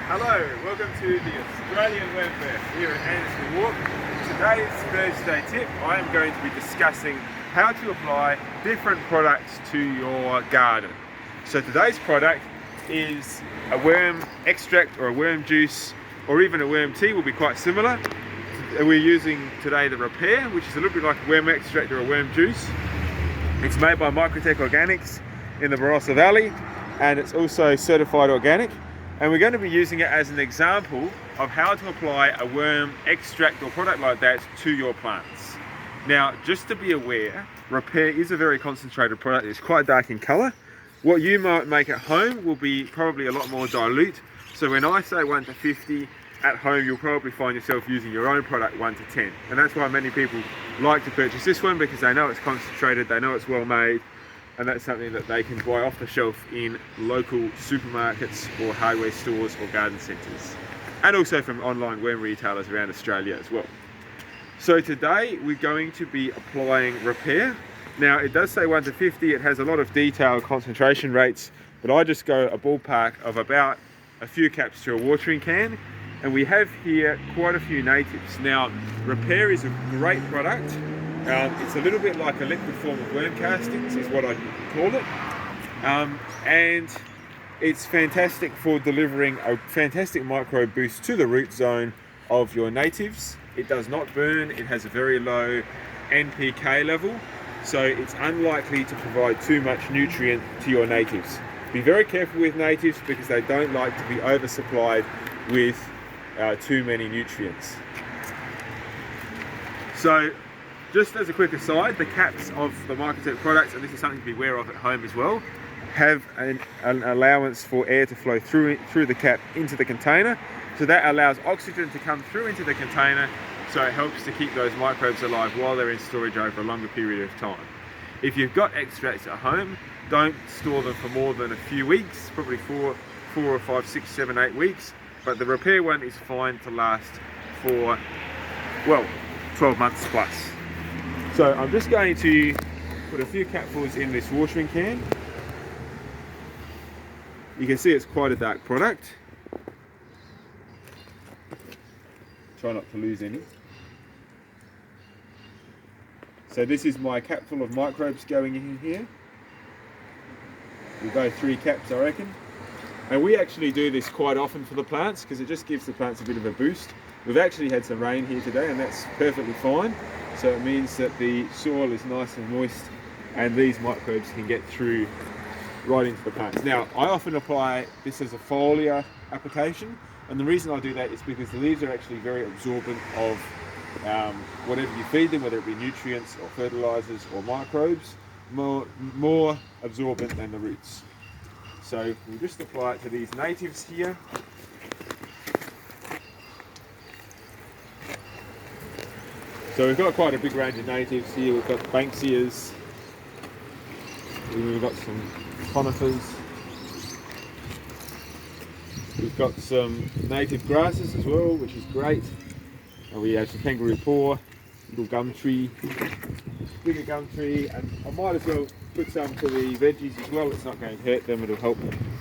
Hello, welcome to the Australian Worm Fair here at Anderson Walk. Today's Thursday tip, I am going to be discussing how to apply different products to your garden. So today's product is a worm extract or a worm juice or even a worm tea, will be quite similar. We're using today the Repair, which is a little bit like a worm extract or a worm juice. It's made by Microtek Organics in the Barossa Valley, and it's also certified organic. And we're going to be using it as an example of how to apply a worm extract or product like that to your plants. Now, just to be aware, Repair is a very concentrated product. It's quite dark in colour. What you might make at home will be probably a lot more dilute. So when I say 1 to 50, at home you'll probably find yourself using your own product 1 to 10. And that's why many people like to purchase this one, because they know it's concentrated, they know it's well made, and that's something that they can buy off the shelf in local supermarkets or hardware stores or garden centres, and also from online worm retailers around Australia as well. So today we're going to be applying Repair. Now it does say 1 to 50, it has a lot of detailed concentration rates, but I just go a ballpark of about a few caps to a watering can, and we have here quite a few natives. Now Repair is a great product. It's a little bit like a liquid form of worm castings is what I call it, and it's fantastic for delivering a fantastic microbe boost to the root zone of your natives. It does not burn, it has a very low NPK level, so it's unlikely to provide too much nutrient to your natives. Be very careful with natives because they don't like to be oversupplied with too many nutrients. So just as a quick aside, the caps of the Microtek products, and this is something to be aware of at home as well, have an allowance for air to flow through the cap into the container. So that allows oxygen to come through into the container, so it helps to keep those microbes alive while they're in storage over a longer period of time. If you've got extracts at home, don't store them for more than a few weeks, probably 4 or 5, 6, 7, 8 weeks. But the Repair one is fine to last for, well, 12 months plus. So I'm just going to put a few capfuls in this watering can. You can see it's quite a dark product. Try not to lose any. So this is my capful of microbes going in here. We'll go 3 caps, I reckon. And we actually do this quite often for the plants because it just gives the plants a bit of a boost. We've actually had some rain here today, and that's perfectly fine. So it means that the soil is nice and moist and these microbes can get through right into the plants. Now, I often apply this as a foliar application, and the reason I do that is because the leaves are actually very absorbent of whatever you feed them, whether it be nutrients or fertilizers or microbes, more absorbent than the roots. So we'll just apply it to these natives here. So we've got quite a big range of natives here. We've got Banksias, we've got some conifers, we've got some native grasses as well, which is great. And we have some kangaroo paw, little gum tree, bigger gum tree, and I might as well put some to the veggies as well. It's not going to hurt them, it'll help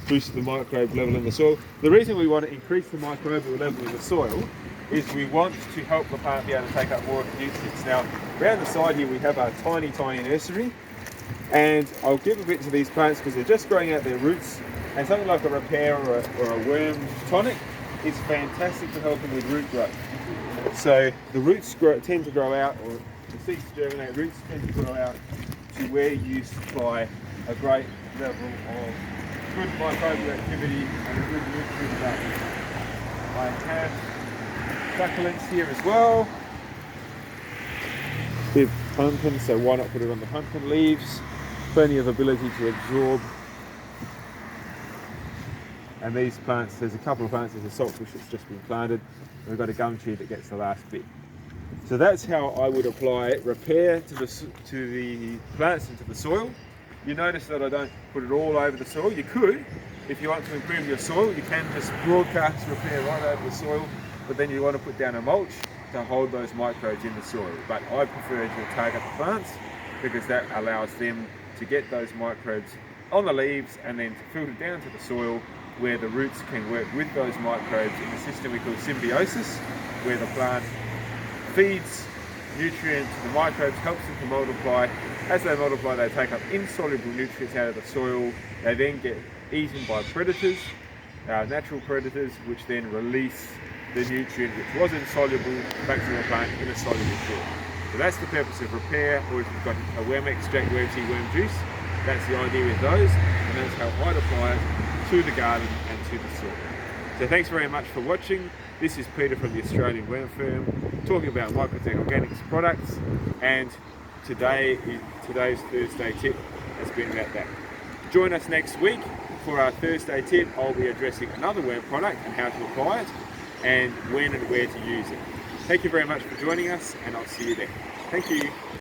boost the microbe level in the soil. The reason we want to increase the microbial level in the soil is we want to help the plant be able to take up more of the nutrients. Now, around the side here we have a tiny nursery, and I'll give a bit to these plants because they're just growing out their roots, and something like a Repair or a worm tonic is fantastic for helping with root growth. So the roots tend to grow out, or the seeds germinate, roots tend to grow out to where you supply a great level of good microbial activity and a good nutrient level. I have succulents here as well. Bit of pumpkin, so why not put it on the pumpkin leaves? Plenty of ability to absorb. And these plants, there's a couple of plants, there's a saltbush that's just been planted. We've got a gum tree that gets the last bit. So that's how I would apply Repair to the plants and to the soil. You notice that I don't put it all over the soil. You could, if you want to improve your soil, you can just broadcast Repair right over the soil, but then you want to put down a mulch to hold those microbes in the soil. But I prefer to target the plants because that allows them to get those microbes on the leaves and then to filter down to the soil where the roots can work with those microbes in a system we call symbiosis, where the plant feeds nutrients to the microbes, helps them to multiply. As they multiply, they take up insoluble nutrients out of the soil. They then get eaten by predators, natural predators, which then release the nutrient which was insoluble back to the plant in a soluble form. So that's the purpose of repair, or if you've got a worm extract, worm tea, worm juice, that's the idea with those, and that's how I apply it to the garden and to the soil. So thanks very much for watching. This is Peter from the Australian Worm Firm, talking about Microtek Organics products, and today's Thursday tip has been about that. Join us next week for our Thursday tip. I'll be addressing another worm product and how to apply it, and when and where to use it. Thank you very much for joining us, and I'll see you there. Thank you.